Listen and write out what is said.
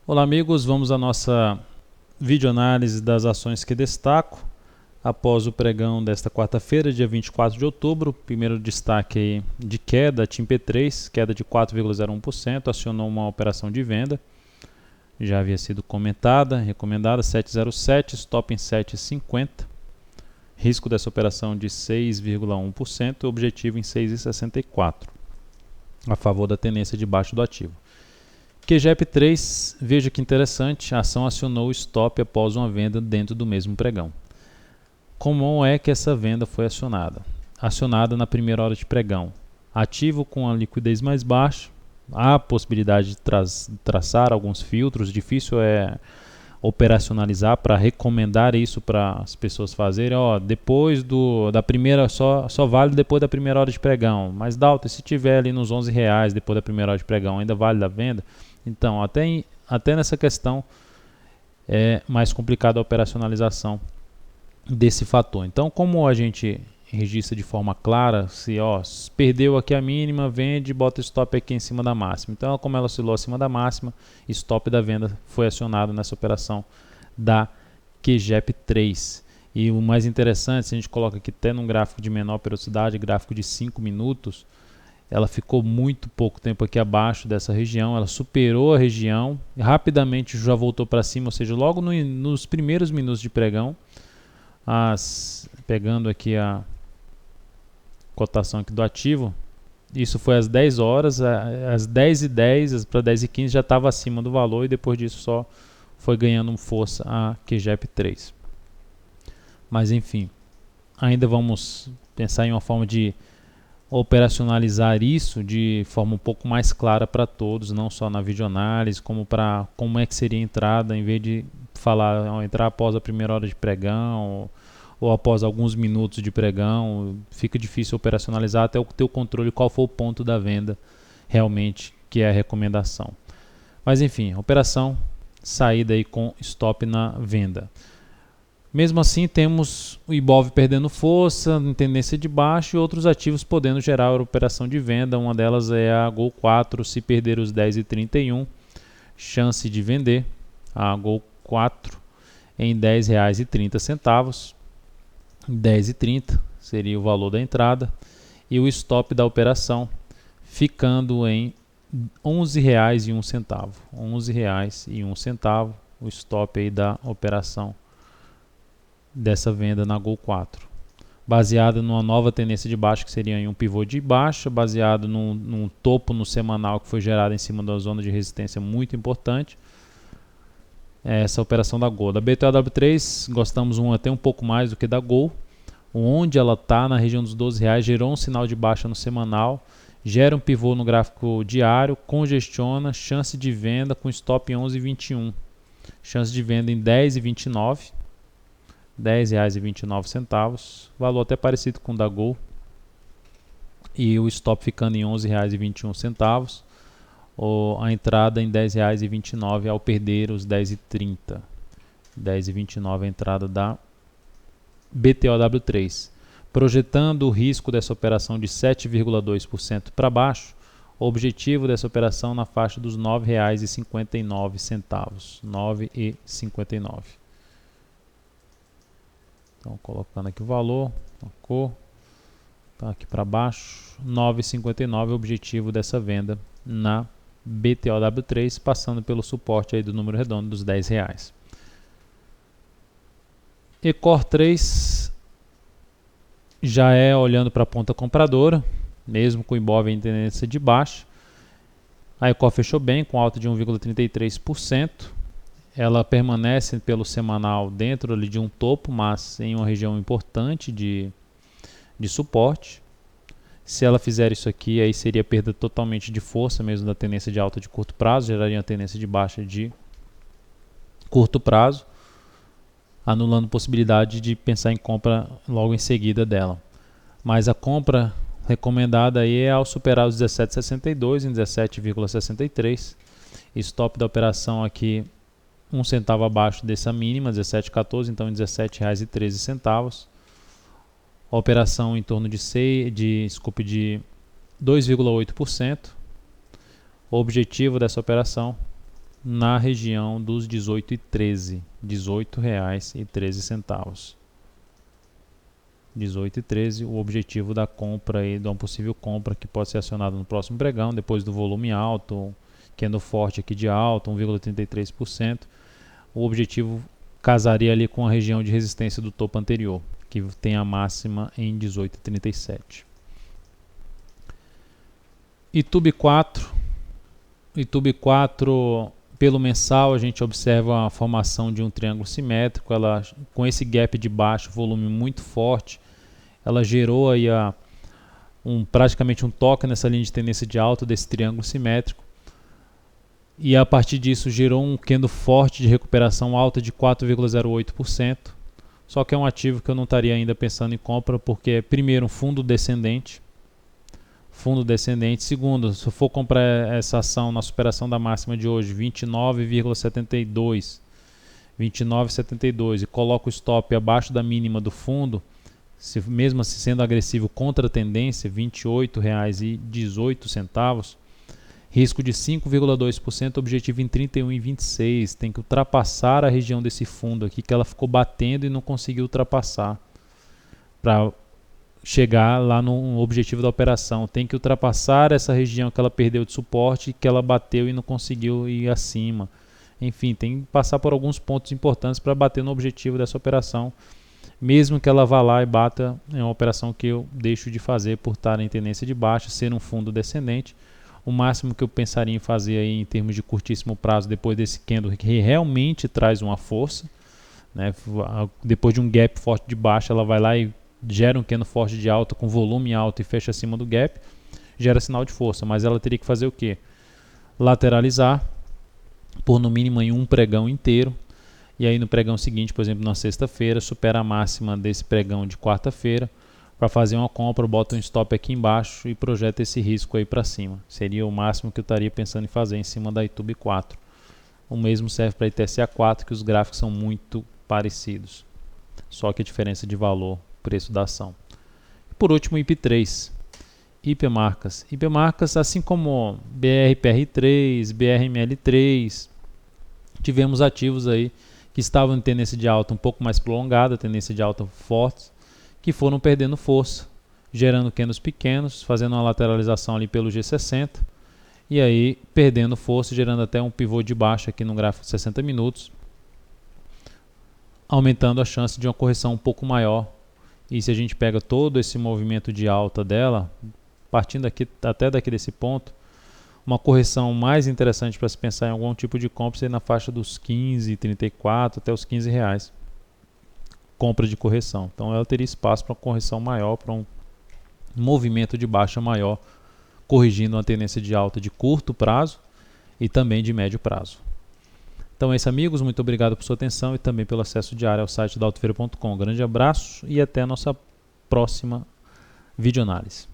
Olá amigos, vamos à nossa videoanálise das ações que destaco após o pregão desta quarta-feira, dia 24 de outubro. Primeiro destaque aí de queda, TIM P3, queda de 4,01%, acionou uma operação de venda, já havia sido comentada, recomendada 7,07, stop em 7,50, risco dessa operação de 6,1%, objetivo em 6,64, a favor da tendência de baixo do ativo. QGEP3, veja que interessante, a ação acionou o stop após uma venda dentro do mesmo pregão. Como é que essa venda foi acionada? Acionada na primeira hora de pregão. Ativo com a liquidez mais baixa, há possibilidade de traçar alguns filtros, difícil é operacionalizar para recomendar isso para as pessoas fazerem. Depois da primeira, só vale depois da primeira hora de pregão. Mas Dalton, se tiver ali nos R$11 depois da primeira hora de pregão, ainda vale a venda? Então, até nessa questão é mais complicada a operacionalização desse fator. Então, como a gente registra de forma clara, se perdeu aqui a mínima, vende, bota stop aqui em cima da máxima. Então, como ela oscilou acima da máxima, stop da venda foi acionado nessa operação da QGEP3. E o mais interessante, se a gente coloca aqui até num gráfico de menor periodicidade, gráfico de 5 minutos, ela ficou muito pouco tempo aqui abaixo dessa região, ela superou a região, rapidamente já voltou para cima, ou seja, logo nos primeiros minutos de pregão, pegando aqui a cotação aqui do ativo, isso foi às 10 horas, às 10h10 para 10h15 já estava acima do valor e depois disso só foi ganhando força a QGEP3. Mas enfim, ainda vamos pensar em uma forma de operacionalizar isso de forma um pouco mais clara para todos, não só na videoanálise, como é que seria a entrada, em vez de falar entrar após a primeira hora de pregão ou após alguns minutos de pregão, fica difícil operacionalizar até ter o controle qual foi o ponto da venda realmente, que é a recomendação. Mas enfim, operação saída aí com stop na venda. Mesmo assim, temos o Ibov perdendo força, em tendência de baixo, e outros ativos podendo gerar operação de venda. Uma delas é a Gol 4, se perder os 10,31, chance de vender a Gol 4 em R$10,30. 10,30 seria o valor da entrada, e o stop da operação ficando em R$11,01. R$11,01 o stop aí da operação dessa venda na Gol 4, baseada numa nova tendência de baixa, que seria em um pivô de baixa, baseado num topo no semanal que foi gerado em cima da zona de resistência muito importante. Essa operação da Gol. Da BTOW3, gostamos até um pouco mais do que da Gol, onde ela está na região dos R$12, gerou um sinal de baixa no semanal, gera um pivô no gráfico diário, congestiona, chance de venda com stop em 11,21, chance de venda em R$10,29, R$10,29, valor até parecido com o da Gol, e o stop ficando em R$11,21, ou a entrada em R$10,29 ao perder os 10,30. 10,29 a entrada da BTOW3. Projetando o risco dessa operação de 7,2% para baixo, o objetivo dessa operação na faixa dos R$9,59. 9,59. Então, colocando aqui o valor, a cor, tá aqui para baixo, 9,59 é o objetivo dessa venda na BTOW3, passando pelo suporte aí do número redondo dos R$10. Ecor 3 já é olhando para a ponta compradora, mesmo com o Ibov em tendência de baixa. A Ecor fechou bem, com alta de 1,33%. Ela permanece pelo semanal dentro ali de um topo, mas em uma região importante de suporte. Se ela fizer isso aqui, aí seria perda totalmente de força mesmo da tendência de alta de curto prazo, geraria uma tendência de baixa de curto prazo, anulando a possibilidade de pensar em compra logo em seguida dela. Mas a compra recomendada aí é ao superar os 17,62 em 17,63. Stop da operação aqui 1 centavo abaixo dessa mínima, 17,14, então em R$17,13. A operação em torno de 2,8%. O objetivo dessa operação na região dos 18,13, R$18,13. 18,13, o objetivo da compra aí, de uma possível compra que pode ser acionada no próximo pregão, depois do volume alto, candle forte aqui de alta, 1,33%. O objetivo casaria ali com a região de resistência do topo anterior, que tem a máxima em 18,37. YouTube 4, pelo mensal a gente observa a formação de um triângulo simétrico, ela, com esse gap de baixo, volume muito forte, ela gerou aí praticamente um toque nessa linha de tendência de alta desse triângulo simétrico, e a partir disso gerou um candle forte de recuperação alta de 4,08%, só que é um ativo que eu não estaria ainda pensando em compra, porque é primeiro um fundo descendente, segundo, se eu for comprar essa ação na superação da máxima de hoje, 29,72 e coloco o stop abaixo da mínima do fundo, mesmo assim sendo agressivo contra a tendência, R$ 28,18, risco de 5,2%, objetivo em 31,26, tem que ultrapassar a região desse fundo aqui que ela ficou batendo e não conseguiu ultrapassar para chegar lá no objetivo da operação. Tem que ultrapassar essa região que ela perdeu de suporte, que ela bateu e não conseguiu ir acima. Enfim, tem que passar por alguns pontos importantes para bater no objetivo dessa operação. Mesmo que ela vá lá e bata, é uma operação que eu deixo de fazer por estar em tendência de baixa, ser um fundo descendente. O máximo que eu pensaria em fazer aí em termos de curtíssimo prazo, depois desse candle que realmente traz uma força, né? Depois de um gap forte de baixa, ela vai lá e gera um candle forte de alta com volume alto e fecha acima do gap, gera sinal de força, mas ela teria que fazer o que? Lateralizar por no mínimo em um pregão inteiro, e aí no pregão seguinte, por exemplo, na sexta-feira, supera a máxima desse pregão de quarta-feira, para fazer uma compra, bota um stop aqui embaixo e projeta esse risco aí para cima. Seria o máximo que eu estaria pensando em fazer em cima da YouTube 4. O mesmo serve para a ITSA 4, que os gráficos são muito parecidos, só que a diferença de valor, preço da ação. Por último, IP3, IP-marcas. IP-marcas, assim como BRPR3, BRML3, tivemos ativos aí que estavam em tendência de alta um pouco mais prolongada, tendência de alta forte, que foram perdendo força, gerando candles pequenos, fazendo uma lateralização ali pelo G60, e aí perdendo força, gerando até um pivô de baixa aqui no gráfico de 60 minutos, aumentando a chance de uma correção um pouco maior. E se a gente pega todo esse movimento de alta dela, partindo aqui, até daqui desse ponto, uma correção mais interessante para se pensar em algum tipo de compra seria na faixa dos 15, 34 até os R$15. Compra de correção. Então ela teria espaço para uma correção maior, para um movimento de baixa maior, corrigindo uma tendência de alta de curto prazo e também de médio prazo. Então é isso, amigos, muito obrigado por sua atenção e também pelo acesso diário ao site da Altofeira.com. Grande abraço e até a nossa próxima videoanálise.